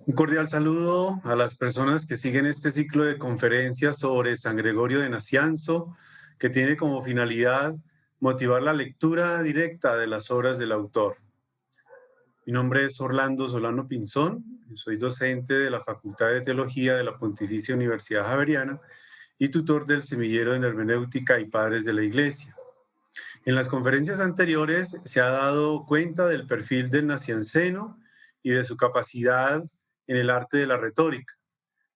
Un cordial saludo a las personas que siguen este ciclo de conferencias sobre San Gregorio de Nacianzo, que tiene como finalidad motivar la lectura directa de las obras del autor. Mi nombre es Orlando Solano Pinzón, soy docente de la Facultad de Teología de la Pontificia Universidad Javeriana y tutor del Semillero en Hermenéutica y Padres de la Iglesia. En las conferencias anteriores se ha dado cuenta del perfil del nacianceno y de su capacidad en el arte de la retórica.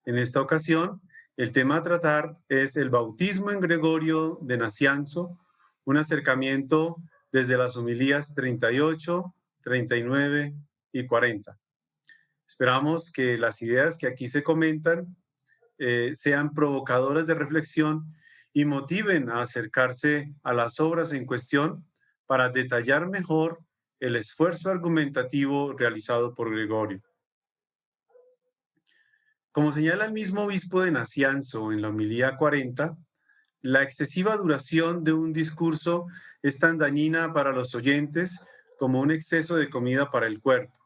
En esta ocasión, el tema a tratar es el bautismo en Gregorio de Nacianzo, un acercamiento desde las homilías 38, 39 y 40. Esperamos que las ideas que aquí se comentan sean provocadoras de reflexión y motiven a acercarse a las obras en cuestión para detallar mejor el esfuerzo argumentativo realizado por Gregorio. Como señala el mismo obispo de Nacianzo en la homilía 40, la excesiva duración de un discurso es tan dañina para los oyentes como un exceso de comida para el cuerpo.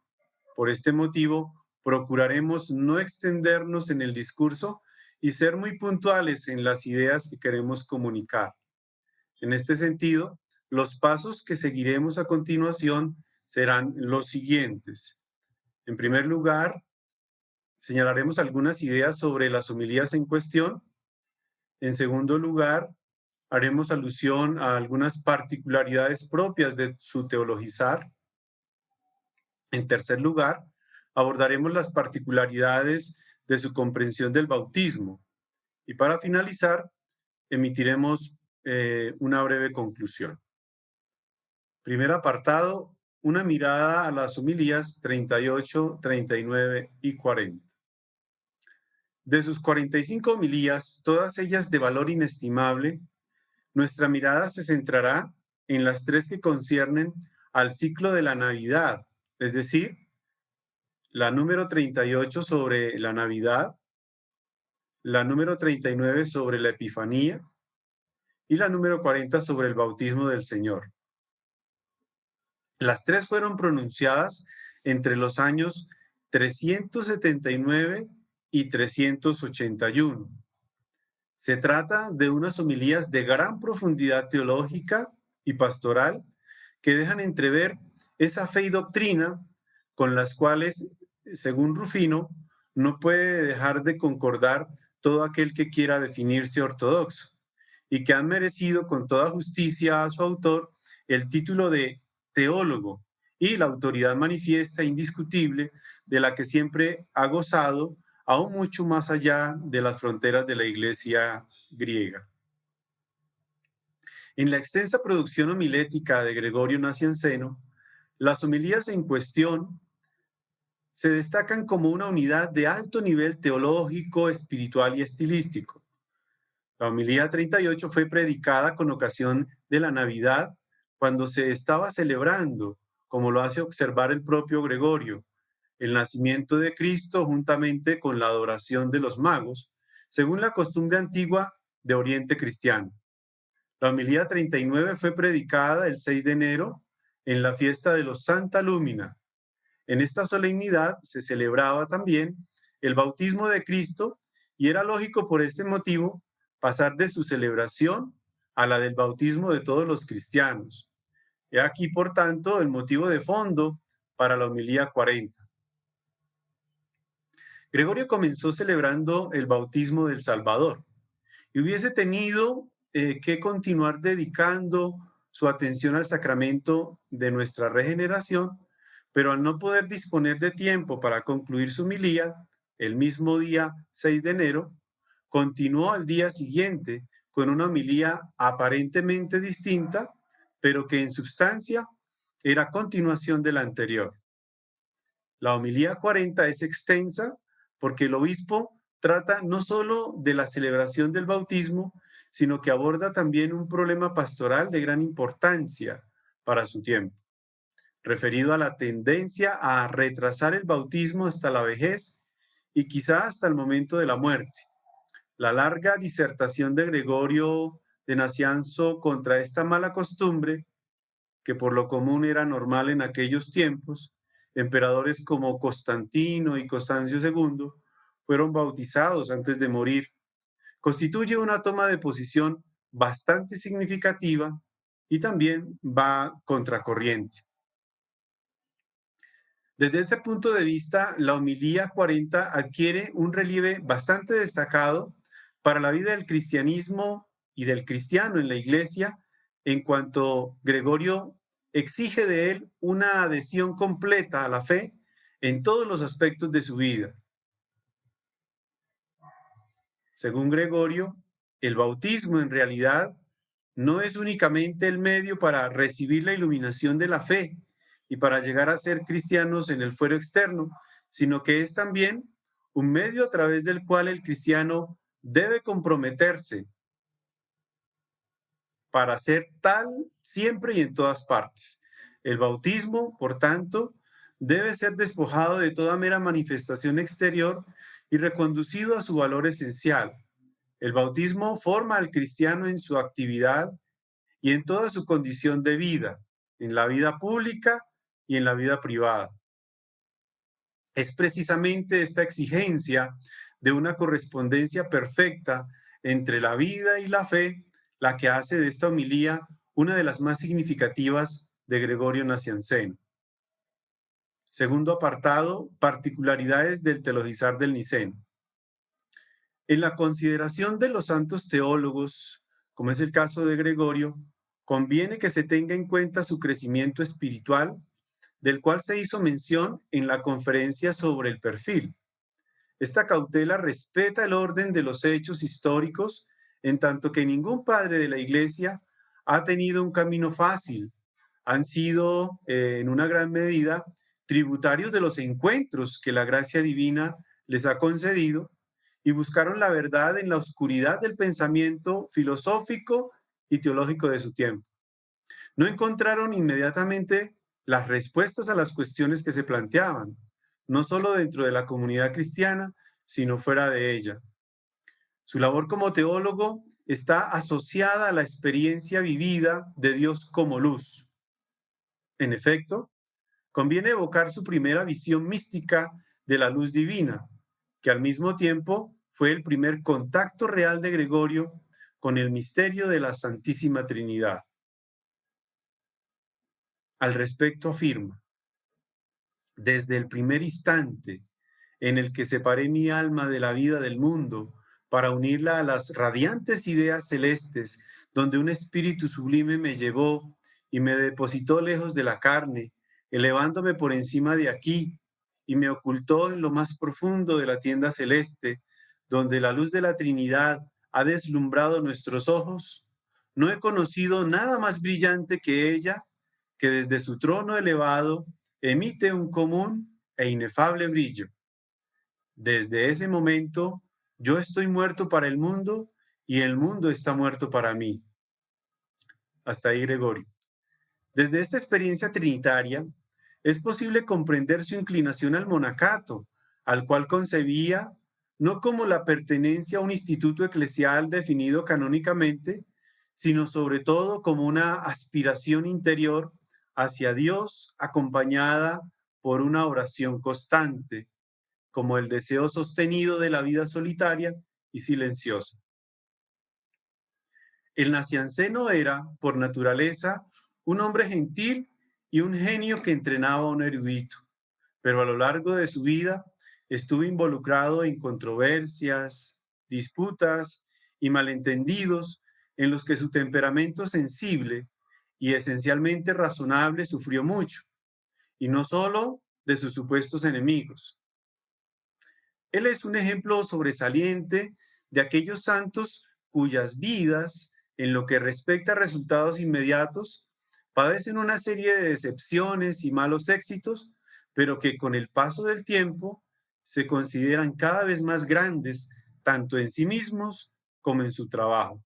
Por este motivo, procuraremos no extendernos en el discurso y ser muy puntuales en las ideas que queremos comunicar. En este sentido, los pasos que seguiremos a continuación serán los siguientes. En primer lugar, señalaremos algunas ideas sobre las homilías en cuestión. En segundo lugar, haremos alusión a algunas particularidades propias de su teologizar. En tercer lugar, abordaremos las particularidades de su comprensión del bautismo. Y para finalizar, emitiremos una breve conclusión. Primer apartado, una mirada a las homilías 38, 39 y 40. De sus 45 homilías, todas ellas de valor inestimable, nuestra mirada se centrará en las tres que conciernen al ciclo de la Navidad, es decir, la número 38 sobre la Navidad, la número 39 sobre la Epifanía y la número 40 sobre el bautismo del Señor. Las tres fueron pronunciadas entre los años 379 y 381. Se trata de unas homilías de gran profundidad teológica y pastoral que dejan entrever esa fe y doctrina con las cuales, según Rufino, no puede dejar de concordar todo aquel que quiera definirse ortodoxo, y que han merecido con toda justicia a su autor el título de teólogo y la autoridad manifiesta e indiscutible de la que siempre ha gozado, aún mucho más allá de las fronteras de la Iglesia griega. En la extensa producción homilética de Gregorio Nacianceno, las homilías en cuestión se destacan como una unidad de alto nivel teológico, espiritual y estilístico. La homilía 38 fue predicada con ocasión de la Navidad, cuando se estaba celebrando, como lo hace observar el propio Gregorio, el nacimiento de Cristo juntamente con la adoración de los magos, según la costumbre antigua de Oriente cristiano. La homilía 39 fue predicada el 6 de enero en la fiesta de los Santa Lúmina. En esta solemnidad se celebraba también el bautismo de Cristo y era lógico por este motivo pasar de su celebración a la del bautismo de todos los cristianos. He aquí, por tanto, el motivo de fondo para la homilía 40. Gregorio comenzó celebrando el bautismo del Salvador y hubiese tenido que continuar dedicando su atención al sacramento de nuestra regeneración, pero al no poder disponer de tiempo para concluir su homilía, el mismo día 6 de enero, continuó al día siguiente con una homilía aparentemente distinta, pero que en substancia era continuación de la anterior. La homilía 40 es extensa porque el obispo trata no solo de la celebración del bautismo, sino que aborda también un problema pastoral de gran importancia para su tiempo, referido a la tendencia a retrasar el bautismo hasta la vejez y quizá hasta el momento de la muerte. La larga disertación de Gregorio de Nacianzo contra esta mala costumbre, que por lo común era normal en aquellos tiempos, Emperadores como Constantino y Constancio II fueron bautizados antes de morir. Constituye una toma de posición bastante significativa y también va contracorriente. Desde este punto de vista, la homilía 40 adquiere un relieve bastante destacado para la vida del cristianismo y del cristiano en la Iglesia, en cuanto Gregorio exige de él una adhesión completa a la fe en todos los aspectos de su vida. Según Gregorio, el bautismo en realidad no es únicamente el medio para recibir la iluminación de la fe y para llegar a ser cristianos en el fuero externo, sino que es también un medio a través del cual el cristiano debe comprometerse para ser tal siempre y en todas partes. El bautismo, por tanto, debe ser despojado de toda mera manifestación exterior y reconducido a su valor esencial. El bautismo forma al cristiano en su actividad y en toda su condición de vida, en la vida pública y en la vida privada. Es precisamente esta exigencia de una correspondencia perfecta entre la vida y la fe la que hace de esta homilía una de las más significativas de Gregorio Nacianceno. Segundo apartado, particularidades del teologizar del Niceno. En la consideración de los santos teólogos, como es el caso de Gregorio, conviene que se tenga en cuenta su crecimiento espiritual, del cual se hizo mención en la conferencia sobre el perfil. Esta cautela respeta el orden de los hechos históricos, en tanto que ningún padre de la Iglesia ha tenido un camino fácil. Han sido, en una gran medida, tributarios de los encuentros que la gracia divina les ha concedido y buscaron la verdad en la oscuridad del pensamiento filosófico y teológico de su tiempo. No encontraron inmediatamente las respuestas a las cuestiones que se planteaban, no solo dentro de la comunidad cristiana, sino fuera de ella. Su labor como teólogo está asociada a la experiencia vivida de Dios como luz. En efecto, conviene evocar su primera visión mística de la luz divina, que al mismo tiempo fue el primer contacto real de Gregorio con el misterio de la Santísima Trinidad. Al respecto afirma: desde el primer instante en el que separé mi alma de la vida del mundo para unirla a las radiantes ideas celestes, donde un espíritu sublime me llevó y me depositó lejos de la carne, elevándome por encima de aquí, y me ocultó en lo más profundo de la tienda celeste, donde la luz de la Trinidad ha deslumbrado nuestros ojos, no he conocido nada más brillante que ella, que desde su trono elevado emite un común e inefable brillo. Desde ese momento, yo estoy muerto para el mundo y el mundo está muerto para mí. Hasta ahí Gregorio. Desde esta experiencia trinitaria, es posible comprender su inclinación al monacato, al cual concebía no como la pertenencia a un instituto eclesial definido canónicamente, sino sobre todo como una aspiración interior hacia Dios acompañada por una oración constante, como el deseo sostenido de la vida solitaria y silenciosa. El nacianceno era, por naturaleza, un hombre gentil y un genio que entrenaba a un erudito, pero a lo largo de su vida estuvo involucrado en controversias, disputas y malentendidos en los que su temperamento sensible y esencialmente razonable sufrió mucho, y no solo de sus supuestos enemigos. Él es un ejemplo sobresaliente de aquellos santos cuyas vidas, en lo que respecta a resultados inmediatos, padecen una serie de decepciones y malos éxitos, pero que con el paso del tiempo se consideran cada vez más grandes, tanto en sí mismos como en su trabajo.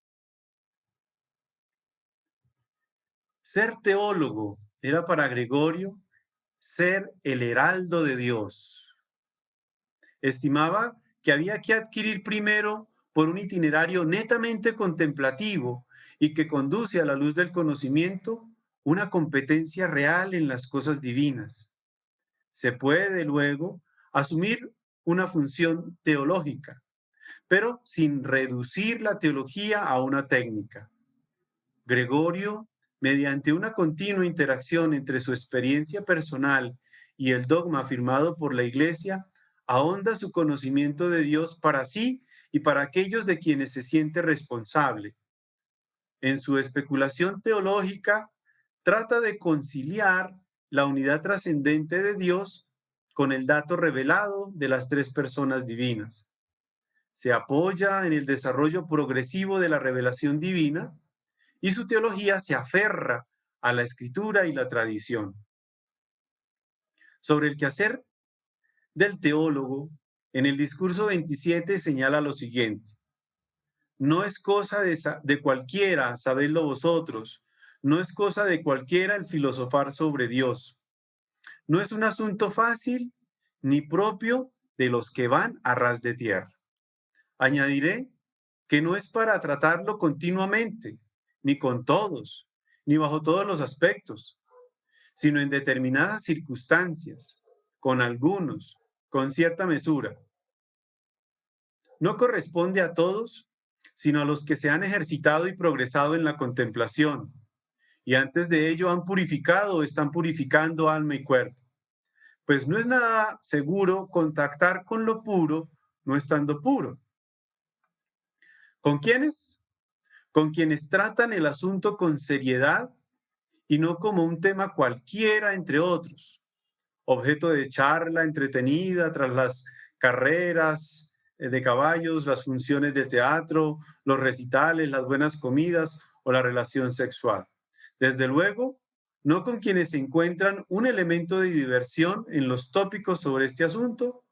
Ser teólogo era para Gregorio ser el heraldo de Dios. Estimaba que había que adquirir primero por un itinerario netamente contemplativo y que conduce a la luz del conocimiento una competencia real en las cosas divinas. Se puede luego asumir una función teológica, pero sin reducir la teología a una técnica. Gregorio, mediante una continua interacción entre su experiencia personal y el dogma afirmado por la Iglesia, ahonda su conocimiento de Dios para sí y para aquellos de quienes se siente responsable. En su especulación teológica, trata de conciliar la unidad trascendente de Dios con el dato revelado de las tres personas divinas. Se apoya en el desarrollo progresivo de la revelación divina y su teología se aferra a la escritura y la tradición. Sobre el quehacer del teólogo, en el discurso 27 señala lo siguiente: no es cosa de cualquiera, sabedlo vosotros, no es cosa de cualquiera el filosofar sobre Dios. No es un asunto fácil ni propio de los que van a ras de tierra. Añadiré que no es para tratarlo continuamente, ni con todos, ni bajo todos los aspectos, sino en determinadas circunstancias, con algunos, con cierta mesura. No corresponde a todos, sino a los que se han ejercitado y progresado en la contemplación, y antes de ello han purificado o están purificando alma y cuerpo. Pues no es nada seguro contactar con lo puro no estando puro. ¿Con quiénes? Con quienes tratan el asunto con seriedad y no como un tema cualquiera entre otros, objeto de charla entretenida tras las carreras de caballos, las funciones de teatro, los recitales, las buenas comidas o la relación sexual. Desde luego, no con quienes se encuentran un elemento de diversión en los tópicos sobre este asunto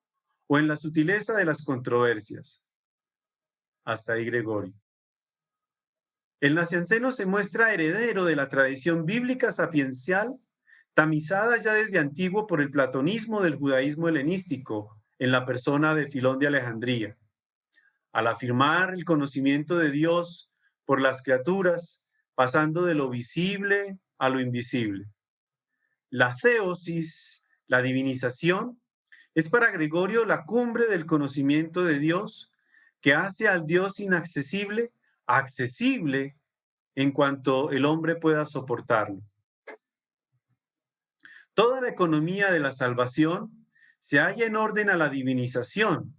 o en la sutileza de las controversias. Hasta ahí Gregorio. El nacianceno se muestra heredero de la tradición bíblica sapiencial, tamizada ya desde antiguo por el platonismo del judaísmo helenístico, en la persona de Filón de Alejandría. Al afirmar el conocimiento de Dios por las criaturas, pasando de lo visible a lo invisible. La theosis, la divinización, es para Gregorio la cumbre del conocimiento de Dios, que hace al Dios inaccesible accesible en cuanto el hombre pueda soportarlo. Toda la economía de la salvación se halla en orden a la divinización,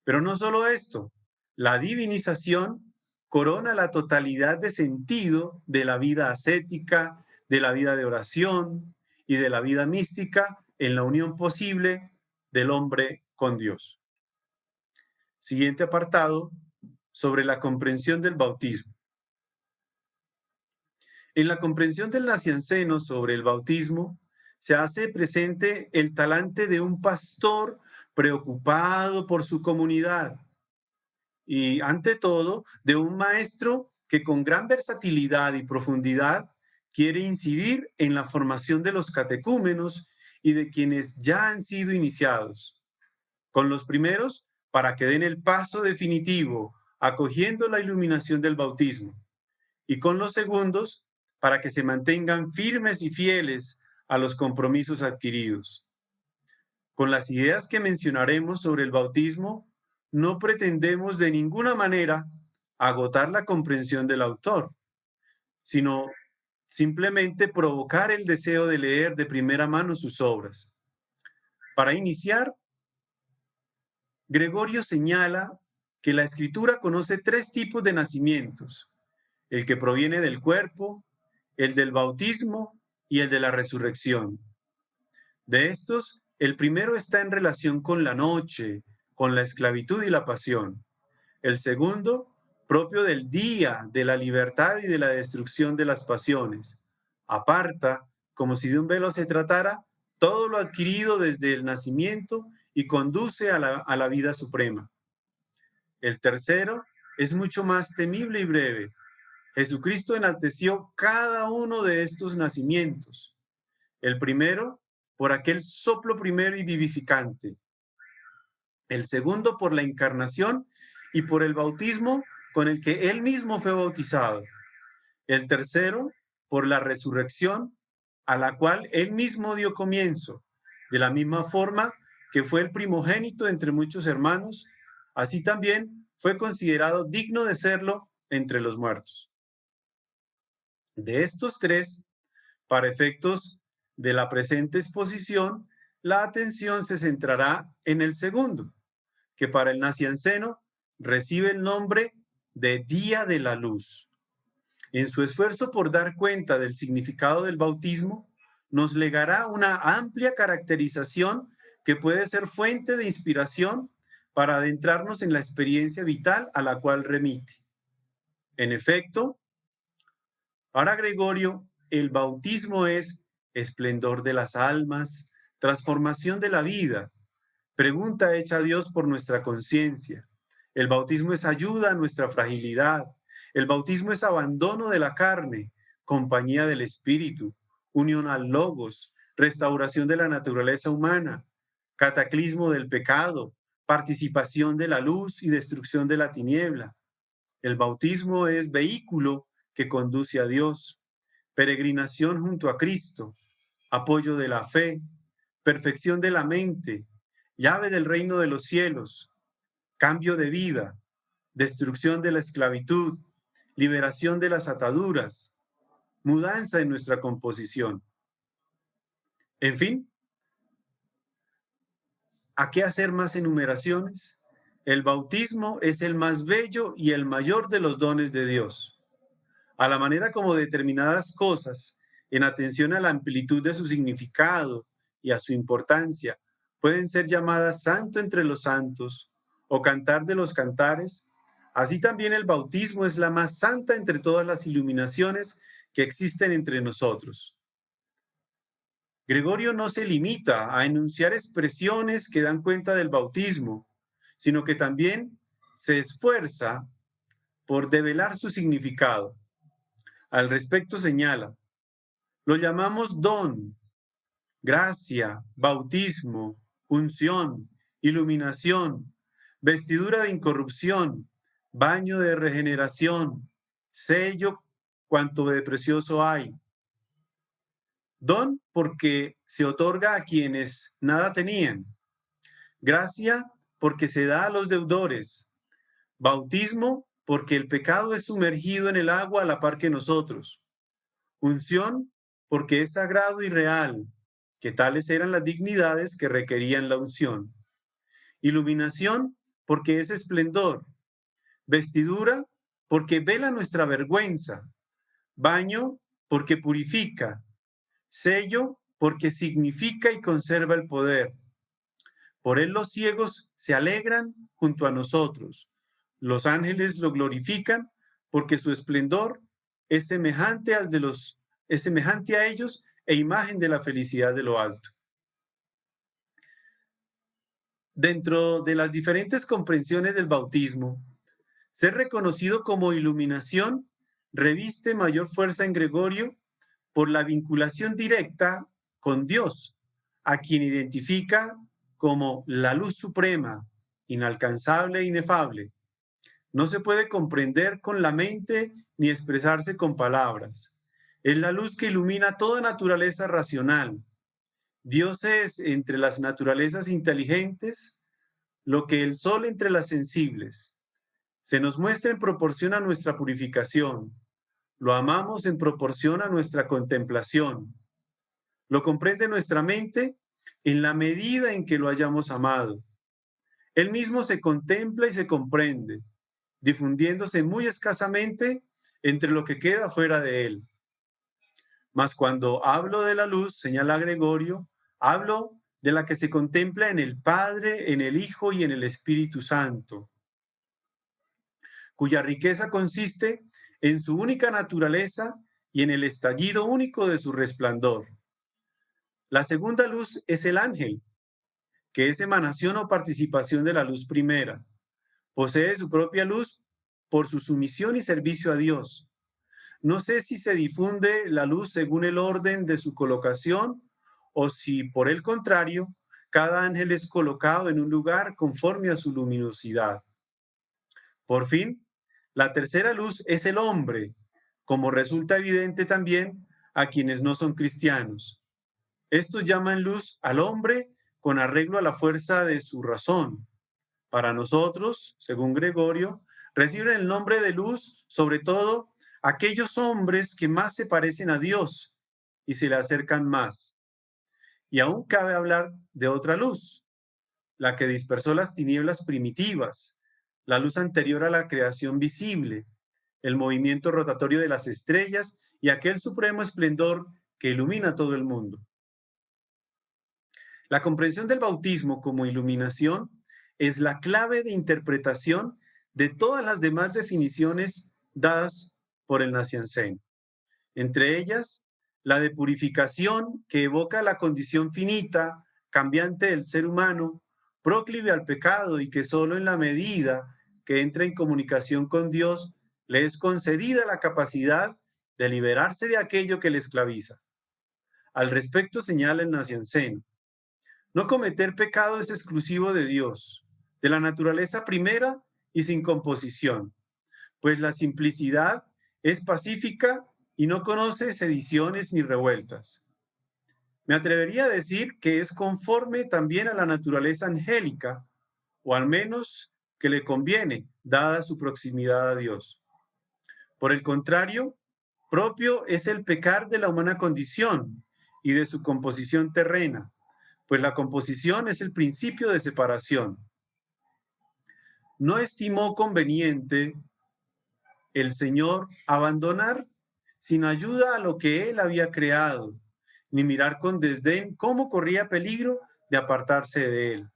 pero no solo esto, la divinización corona la totalidad de sentido de la vida ascética, de la vida de oración y de la vida mística en la unión posible del hombre con Dios. Siguiente apartado, sobre la comprensión del bautismo. En la comprensión del nacianceno sobre el bautismo, se hace presente el talante de un pastor preocupado por su comunidad y, ante todo, de un maestro que con gran versatilidad y profundidad quiere incidir en la formación de los catecúmenos y de quienes ya han sido iniciados. Con los primeros, para que den el paso definitivo, acogiendo la iluminación del bautismo, y con los segundos, para que se mantengan firmes y fieles a los compromisos adquiridos. Con las ideas que mencionaremos sobre el bautismo, no pretendemos de ninguna manera agotar la comprensión del autor, sino simplemente provocar el deseo de leer de primera mano sus obras. Para iniciar, Gregorio señala que la Escritura conoce tres tipos de nacimientos: el que proviene del cuerpo, el del bautismo y el de la resurrección. De estos, el primero está en relación con la noche, con la esclavitud y la pasión. El segundo, propio del día, de la libertad y de la destrucción de las pasiones. Aparta, como si de un velo se tratara, todo lo adquirido desde el nacimiento y conduce a la vida suprema. El tercero es mucho más temible y breve. Jesucristo enalteció cada uno de estos nacimientos. El primero, por aquel soplo primero y vivificante. El segundo, por la encarnación y por el bautismo con el que él mismo fue bautizado. El tercero, por la resurrección a la cual él mismo dio comienzo, De la misma forma que fue el primogénito entre muchos hermanos, así también fue considerado digno de serlo entre los muertos. De estos tres, para efectos de la presente exposición, la atención se centrará en el segundo, que para el nacianceno recibe el nombre de Día de la Luz. En su esfuerzo por dar cuenta del significado del bautismo, nos legará una amplia caracterización que puede ser fuente de inspiración para adentrarnos en la experiencia vital a la cual remite. En efecto, para Gregorio, el bautismo es esplendor de las almas, transformación de la vida, pregunta hecha a Dios por nuestra conciencia. El bautismo es ayuda a nuestra fragilidad. El bautismo es abandono de la carne, compañía del espíritu, unión al logos, restauración de la naturaleza humana, cataclismo del pecado, participación de la luz y destrucción de la tiniebla. El bautismo es vehículo que conduce a Dios, peregrinación junto a Cristo, apoyo de la fe, perfección de la mente, llave del reino de los cielos, cambio de vida, destrucción de la esclavitud, liberación de las ataduras, mudanza en nuestra composición. En fin, ¿a qué hacer más enumeraciones? El bautismo es el más bello y el mayor de los dones de Dios. A la manera como determinadas cosas, en atención a la amplitud de su significado y a su importancia, pueden ser llamadas santo entre los santos o cantar de los cantares, así también el bautismo es la más santa entre todas las iluminaciones que existen entre nosotros. Gregorio no se limita a enunciar expresiones que dan cuenta del bautismo, sino que también se esfuerza por develar su significado. Al respecto señala, lo llamamos don, gracia, bautismo, unción, iluminación, vestidura de incorrupción, baño de regeneración, sello, cuanto de precioso hay. Don porque se otorga a quienes nada tenían. Gracia porque se da a los deudores. Bautismo porque el pecado es sumergido en el agua a la par que nosotros. Unción porque es sagrado y real, que tales eran las dignidades que requerían la unción. Iluminación porque es esplendor. Vestidura porque vela nuestra vergüenza. Baño porque purifica. Sello porque significa y conserva el poder. Por él los ciegos se alegran junto a nosotros. Los ángeles lo glorifican porque su esplendor es semejante a ellos e imagen de la felicidad de lo alto. Dentro de las diferentes comprensiones del bautismo, ser reconocido como iluminación reviste mayor fuerza en Gregorio por la vinculación directa con Dios, a quien identifica como la luz suprema, inalcanzable e inefable. No se puede comprender con la mente ni expresarse con palabras. Es la luz que ilumina toda naturaleza racional. Dios es entre las naturalezas inteligentes lo que el sol entre las sensibles. Se nos muestra en proporción a nuestra purificación. Lo amamos en proporción a nuestra contemplación. Lo comprende nuestra mente en la medida en que lo hayamos amado. Él mismo se contempla y se comprende, difundiéndose muy escasamente entre lo que queda fuera de él. Mas cuando hablo de la luz, señala Gregorio, hablo de la que se contempla en el Padre, en el Hijo y en el Espíritu Santo, cuya riqueza consiste en su única naturaleza y en el estallido único de su resplandor. La segunda luz es el ángel, que es emanación o participación de la luz primera. Posee su propia luz por su sumisión y servicio a Dios. No sé si se difunde la luz según el orden de su colocación o si, por el contrario, cada ángel es colocado en un lugar conforme a su luminosidad. Por fin, la tercera luz es el hombre, como resulta evidente también a quienes no son cristianos. Estos llaman luz al hombre con arreglo a la fuerza de su razón. Para nosotros, según Gregorio, reciben el nombre de luz sobre todo aquellos hombres que más se parecen a Dios y se le acercan más. Y aún cabe hablar de otra luz, la que dispersó las tinieblas primitivas, la luz anterior a la creación visible, el movimiento rotatorio de las estrellas y aquel supremo esplendor que ilumina todo el mundo. La comprensión del bautismo como iluminación es la clave de interpretación de todas las demás definiciones dadas por el Nacianceno. Entre ellas, la de purificación, que evoca la condición finita, cambiante del ser humano, proclive al pecado y que solo en la medida que entra en comunicación con Dios le es concedida la capacidad de liberarse de aquello que le esclaviza. Al respecto señala el Nacianceno: no cometer pecado es exclusivo de Dios, de la naturaleza primera y sin composición, pues la simplicidad es pacífica y no conoce sediciones ni revueltas. Me atrevería a decir que es conforme también a la naturaleza angélica, o al menos que le conviene, dada su proximidad a Dios. Por el contrario, propio es el pecar de la humana condición y de su composición terrena, pues la composición es el principio de separación. No estimó conveniente el Señor abandonar sin ayuda a lo que Él había creado, ni mirar con desdén cómo corría peligro de apartarse de Él.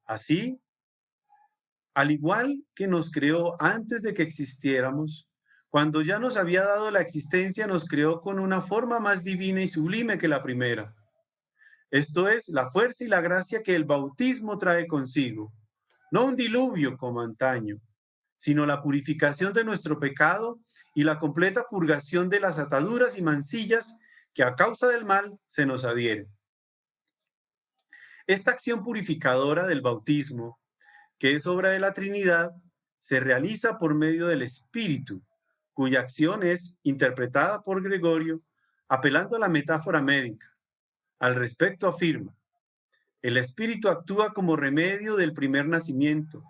Así, al igual que nos creó antes de que existiéramos, cuando ya nos había dado la existencia, nos creó con una forma más divina y sublime que la primera. Esto es la fuerza y la gracia que el bautismo trae consigo, no un diluvio como antaño, sino la purificación de nuestro pecado y la completa purgación de las ataduras y mancillas que a causa del mal se nos adhieren. Esta acción purificadora del bautismo, que es obra de la Trinidad, se realiza por medio del Espíritu, cuya acción es interpretada por Gregorio apelando a la metáfora médica. Al respecto afirma: el Espíritu actúa como remedio del primer nacimiento,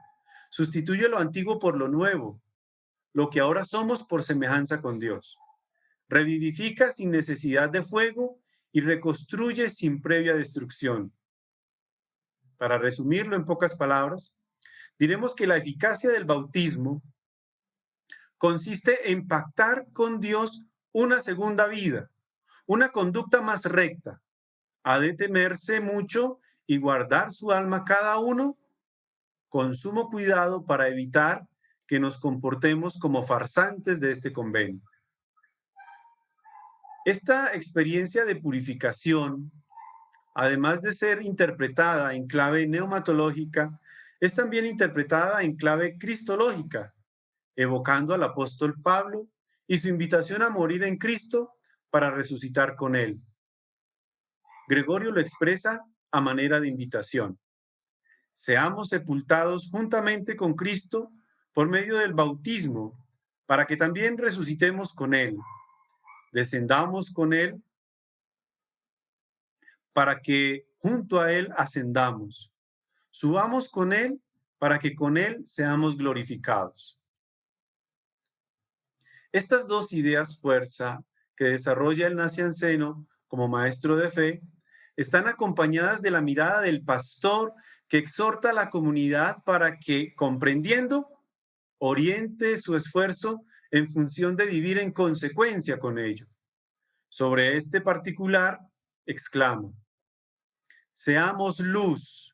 sustituye lo antiguo por lo nuevo, lo que ahora somos por semejanza con Dios. Revivifica sin necesidad de fuego y reconstruye sin previa destrucción. Para resumirlo en pocas palabras, diremos que la eficacia del bautismo consiste en pactar con Dios una segunda vida, una conducta más recta. Ha de temerse mucho y guardar su alma cada uno con sumo cuidado para evitar que nos comportemos como farsantes de este convenio. Esta experiencia de purificación, además de ser interpretada en clave neumatológica, es también interpretada en clave cristológica, evocando al apóstol Pablo y su invitación a morir en Cristo para resucitar con él. Gregorio lo expresa a manera de invitación: seamos sepultados juntamente con Cristo por medio del bautismo, para que también resucitemos con él, descendamos con él, para que junto a él ascendamos, subamos con él, para que con él seamos glorificados. Estas dos ideas fuerza que desarrolla el Nacianceno como maestro de fe están acompañadas de la mirada del pastor que exhorta a la comunidad para que, comprendiendo, oriente su esfuerzo en función de vivir en consecuencia con ello. Sobre este particular, exclama: seamos luz,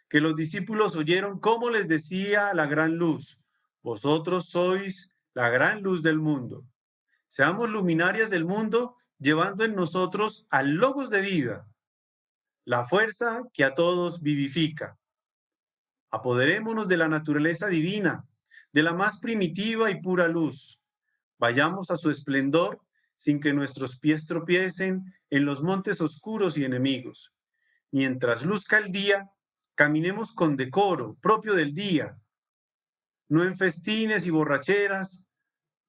que los discípulos oyeron cómo les decía la gran luz: vosotros sois la gran luz del mundo. Seamos luminarias del mundo, llevando en nosotros al logos de vida, la fuerza que a todos vivifica. Apoderémonos de la naturaleza divina, de la más primitiva y pura luz. Vayamos a su esplendor sin que nuestros pies tropiecen en los montes oscuros y enemigos. Mientras luzca el día, caminemos con decoro propio del día, no en festines y borracheras,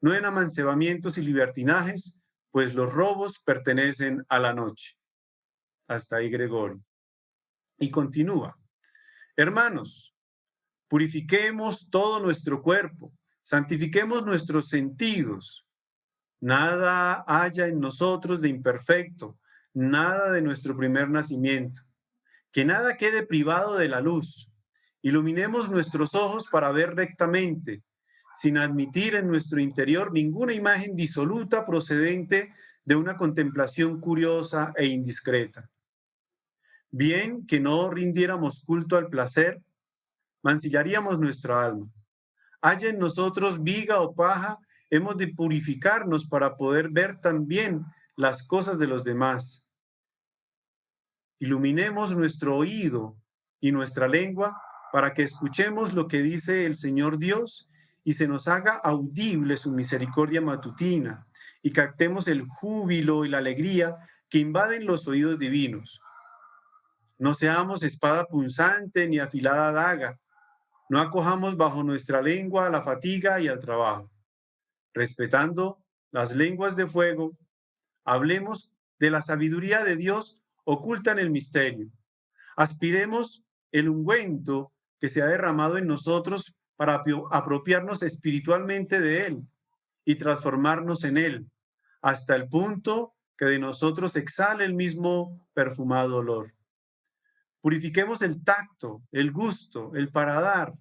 no en amancebamientos y libertinajes, pues los robos pertenecen a la noche. Hasta ahí Gregorio. Y continúa. Hermanos, purifiquemos todo nuestro cuerpo, santifiquemos nuestros sentidos. Nada haya en nosotros de imperfecto, nada de nuestro primer nacimiento. Que nada quede privado de la luz. Iluminemos nuestros ojos para ver rectamente, sin admitir en nuestro interior ninguna imagen disoluta procedente de una contemplación curiosa e indiscreta. Bien que no rindiéramos culto al placer, mancillaríamos nuestra alma. Haya en nosotros viga o paja, hemos de purificarnos para poder ver también las cosas de los demás. Iluminemos nuestro oído y nuestra lengua para que escuchemos lo que dice el Señor Dios y se nos haga audible su misericordia matutina y captemos el júbilo y la alegría que invaden los oídos divinos. No seamos espada punzante ni afilada daga. No acojamos bajo nuestra lengua a la fatiga y al trabajo. Respetando las lenguas de fuego, hablemos de la sabiduría de Dios oculta en el misterio. Aspiremos el ungüento que se ha derramado en nosotros para apropiarnos espiritualmente de Él y transformarnos en Él, hasta el punto que de nosotros exhale el mismo perfumado olor. Purifiquemos el tacto, el gusto, el paladar.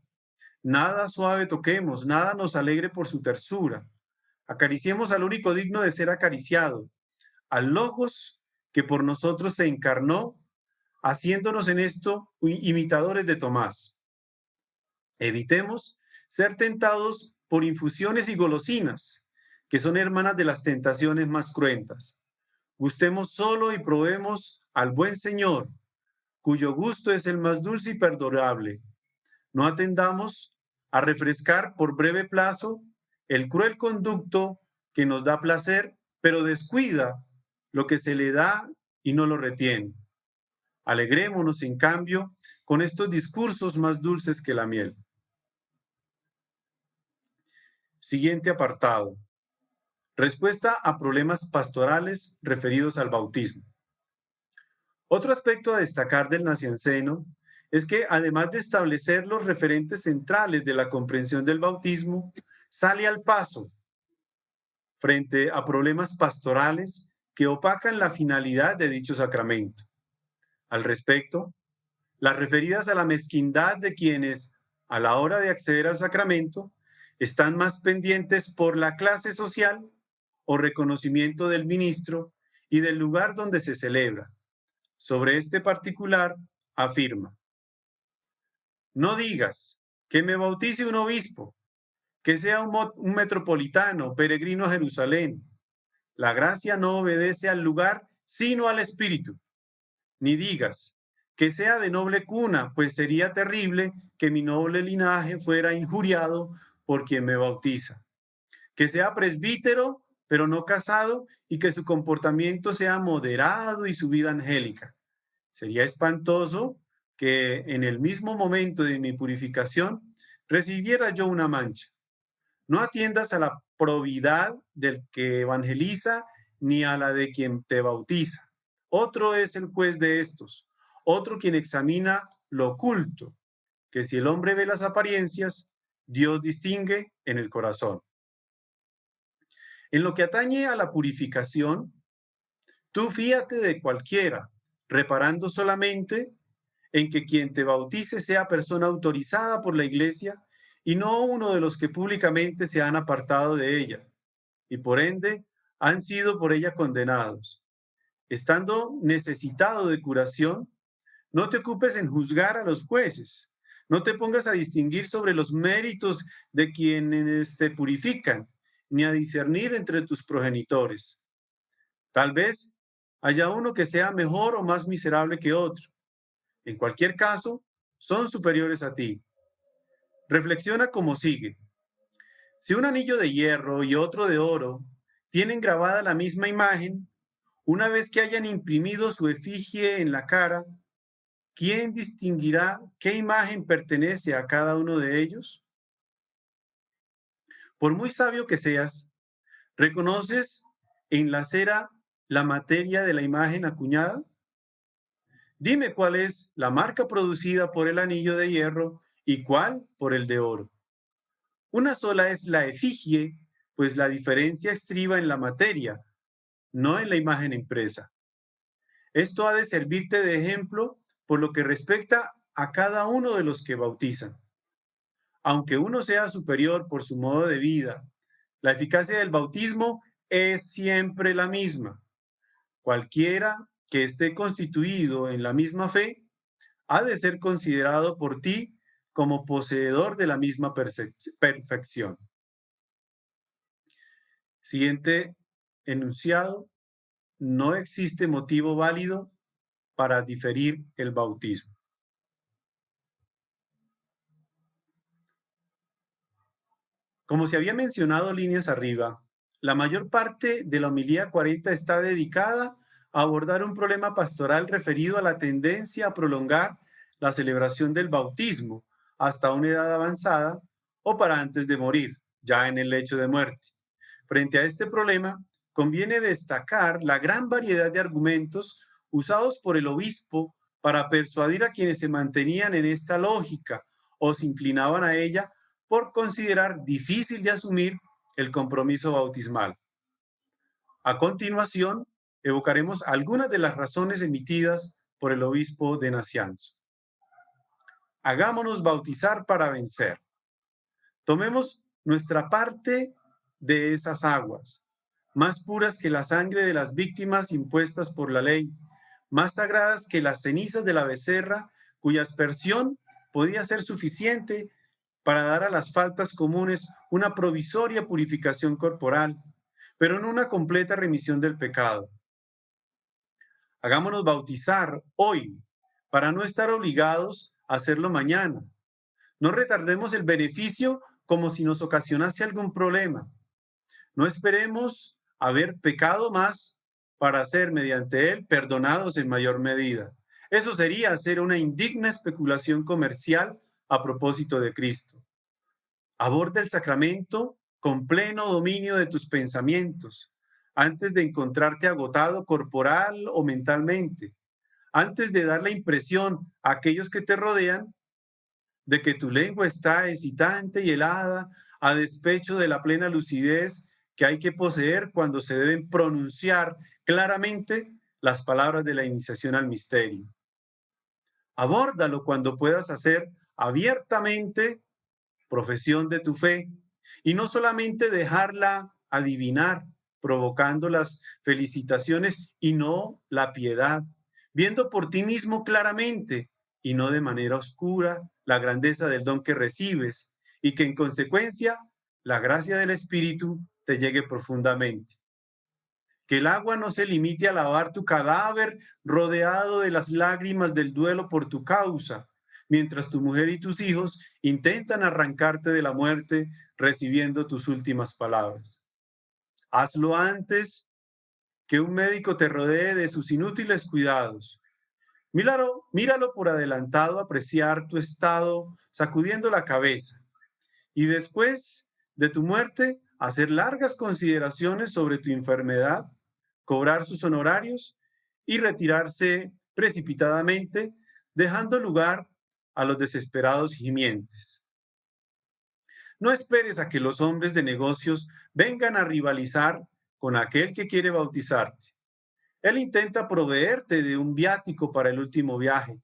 Nada suave toquemos, nada nos alegre por su tersura. Acariciemos al único digno de ser acariciado, al Logos que por nosotros se encarnó, haciéndonos en esto imitadores de Tomás. Evitemos ser tentados por infusiones y golosinas, que son hermanas de las tentaciones más cruentas. Gustemos solo y probemos al buen Señor, cuyo gusto es el más dulce y perdurable. No atendamos a refrescar por breve plazo el cruel conducto que nos da placer, pero descuida lo que se le da y no lo retiene. Alegrémonos, en cambio, con estos discursos más dulces que la miel. Siguiente apartado. Respuesta a problemas pastorales referidos al bautismo. Otro aspecto a destacar del nacianceno es que, además de establecer los referentes centrales de la comprensión del bautismo, sale al paso frente a problemas pastorales que opacan la finalidad de dicho sacramento. Al respecto, las referidas a la mezquindad de quienes, a la hora de acceder al sacramento, están más pendientes por la clase social o reconocimiento del ministro y del lugar donde se celebra. Sobre este particular, afirma: no digas que me bautice un obispo, que sea un metropolitano, peregrino a Jerusalén. La gracia no obedece al lugar, sino al espíritu. Ni digas que sea de noble cuna, pues sería terrible que mi noble linaje fuera injuriado por quien me bautiza. Que sea presbítero, pero no casado, y que su comportamiento sea moderado y su vida angélica. Sería espantoso que en el mismo momento de mi purificación recibiera yo una mancha. No atiendas a la probidad del que evangeliza ni a la de quien te bautiza. Otro es el juez de estos, otro quien examina lo oculto, que si el hombre ve las apariencias, Dios distingue en el corazón. En lo que atañe a la purificación, tú fíate de cualquiera, reparando solamente en que quien te bautice sea persona autorizada por la Iglesia y no uno de los que públicamente se han apartado de ella y por ende han sido por ella condenados. Estando necesitado de curación, no te ocupes en juzgar a los jueces, no te pongas a distinguir sobre los méritos de quienes te purifican, ni a discernir entre tus progenitores. Tal vez haya uno que sea mejor o más miserable que otro. En cualquier caso, son superiores a ti. Reflexiona como sigue. Si un anillo de hierro y otro de oro tienen grabada la misma imagen, una vez que hayan imprimido su efigie en la cara, ¿quién distinguirá qué imagen pertenece a cada uno de ellos? Por muy sabio que seas, ¿reconoces en la cera la materia de la imagen acuñada? Dime cuál es la marca producida por el anillo de hierro y cuál por el de oro. Una sola es la efigie, pues la diferencia estriba en la materia, no en la imagen impresa. Esto ha de servirte de ejemplo por lo que respecta a cada uno de los que bautizan. Aunque uno sea superior por su modo de vida, la eficacia del bautismo es siempre la misma. Cualquiera que esté constituido en la misma fe ha de ser considerado por ti como poseedor de la misma perfección. Siguiente enunciado: no existe motivo válido para diferir el bautismo. Como se había mencionado líneas arriba, la mayor parte de la homilía 40 está dedicada a abordar un problema pastoral referido a la tendencia a prolongar la celebración del bautismo hasta una edad avanzada o para antes de morir, ya en el lecho de muerte. Frente a este problema, conviene destacar la gran variedad de argumentos usados por el obispo para persuadir a quienes se mantenían en esta lógica o se inclinaban a ella por considerar difícil de asumir el compromiso bautismal. A continuación, evocaremos algunas de las razones emitidas por el obispo de Nacianzo. Hagámonos bautizar para vencer. Tomemos nuestra parte de esas aguas, más puras que la sangre de las víctimas impuestas por la ley, más sagradas que las cenizas de la becerra, cuya aspersión podía ser suficiente para dar a las faltas comunes una provisoria purificación corporal, pero no una completa remisión del pecado. Hagámonos bautizar hoy para no estar obligados a hacerlo mañana. No retardemos el beneficio como si nos ocasionase algún problema. No esperemos haber pecado más para ser mediante él perdonados en mayor medida. Eso sería hacer una indigna especulación comercial a propósito de Cristo. Aborda el sacramento con pleno dominio de tus pensamientos, antes de encontrarte agotado corporal o mentalmente, antes de dar la impresión a aquellos que te rodean de que tu lengua está excitante y helada a despecho de la plena lucidez que hay que poseer cuando se deben pronunciar claramente las palabras de la iniciación al misterio. Abórdalo cuando puedas hacer abiertamente profesión de tu fe y no solamente dejarla adivinar, provocando las felicitaciones y no la piedad, viendo por ti mismo claramente y no de manera oscura la grandeza del don que recibes y que en consecuencia la gracia del Espíritu te llegue profundamente. Que el agua no se limite a lavar tu cadáver rodeado de las lágrimas del duelo por tu causa, mientras tu mujer y tus hijos intentan arrancarte de la muerte recibiendo tus últimas palabras. Hazlo antes que un médico te rodee de sus inútiles cuidados. Míralo por adelantado, apreciar tu estado, sacudiendo la cabeza. Y después de tu muerte, hacer largas consideraciones sobre tu enfermedad, cobrar sus honorarios y retirarse precipitadamente, dejando lugar a los desesperados gimientes. No esperes a que los hombres de negocios vengan a rivalizar con aquel que quiere bautizarte. Él intenta proveerte de un viático para el último viaje.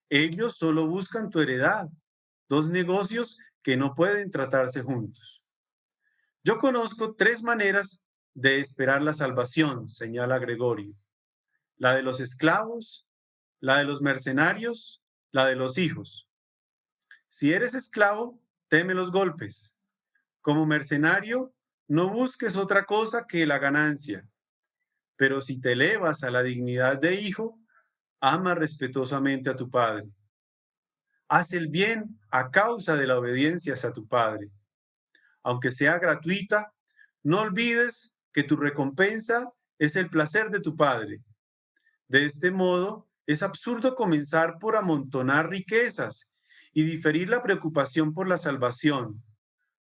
Ellos solo buscan tu heredad, dos negocios que no pueden tratarse juntos. Yo conozco tres maneras de esperar la salvación, señala Gregorio: la de los esclavos, la de los mercenarios, la de los hijos. Si eres esclavo, teme los golpes. Como mercenario, no busques otra cosa que la ganancia. Pero si te elevas a la dignidad de hijo, ama respetuosamente a tu padre. Haz el bien a causa de la obediencia a tu padre. Aunque sea gratuita, no olvides que tu recompensa es el placer de tu padre. De este modo, es absurdo comenzar por amontonar riquezas y diferir la preocupación por la salvación.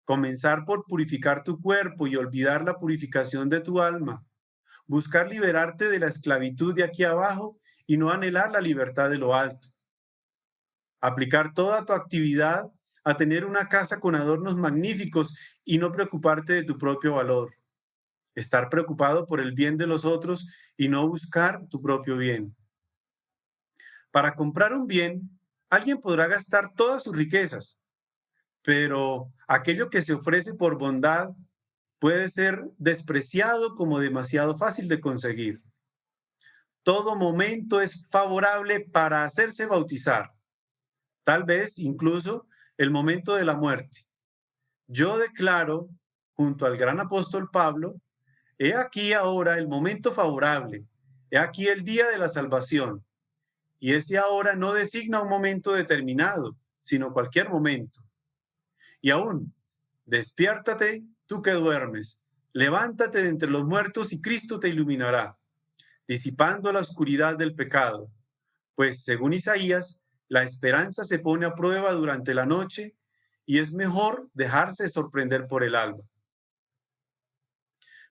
Comenzar por purificar tu cuerpo y olvidar la purificación de tu alma. Buscar liberarte de la esclavitud de aquí abajo y no anhelar la libertad de lo alto. Aplicar toda tu actividad a tener una casa con adornos magníficos y no preocuparte de tu propio valor. Estar preocupado por el bien de los otros y no buscar tu propio bien. Para comprar un bien, alguien podrá gastar todas sus riquezas, pero aquello que se ofrece por bondad puede ser despreciado como demasiado fácil de conseguir. Todo momento es favorable para hacerse bautizar, tal vez incluso el momento de la muerte. Yo declaro, junto al gran apóstol Pablo, he aquí ahora el momento favorable, he aquí el día de la salvación. Y ese ahora no designa un momento determinado, sino cualquier momento. Y aún, despiértate tú que duermes, levántate de entre los muertos y Cristo te iluminará, disipando la oscuridad del pecado. Pues, según Isaías, la esperanza se pone a prueba durante la noche y es mejor dejarse sorprender por el alba.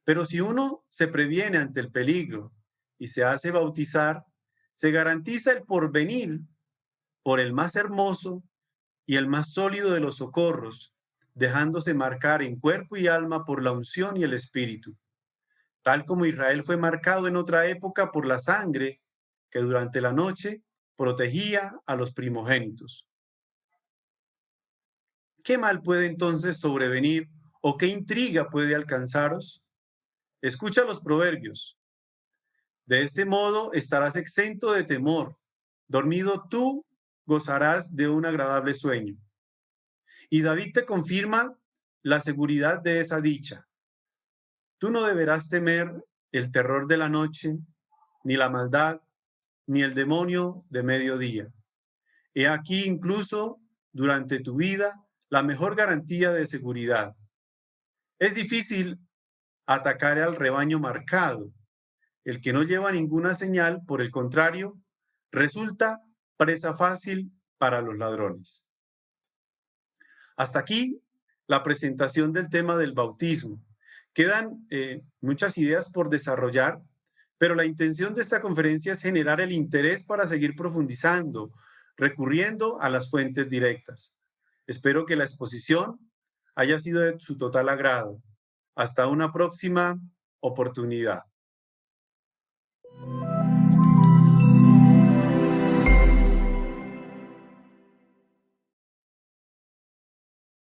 Pero si uno se previene ante el peligro y se hace bautizar, se garantiza el porvenir por el más hermoso y el más sólido de los socorros, dejándose marcar en cuerpo y alma por la unción y el Espíritu, tal como Israel fue marcado en otra época por la sangre que durante la noche protegía a los primogénitos. ¿Qué mal puede entonces sobrevenir o qué intriga puede alcanzaros? Escucha los proverbios. De este modo estarás exento de temor. Dormido tú gozarás de un agradable sueño. Y David te confirma la seguridad de esa dicha. Tú no deberás temer el terror de la noche, ni la maldad, ni el demonio de mediodía. He aquí incluso durante tu vida la mejor garantía de seguridad. Es difícil atacar al rebaño marcado. El que no lleva ninguna señal, por el contrario, resulta presa fácil para los ladrones. Hasta aquí la presentación del tema del bautismo. Quedan muchas ideas por desarrollar, pero la intención de esta conferencia es generar el interés para seguir profundizando, recurriendo a las fuentes directas. Espero que la exposición haya sido de su total agrado. Hasta una próxima oportunidad.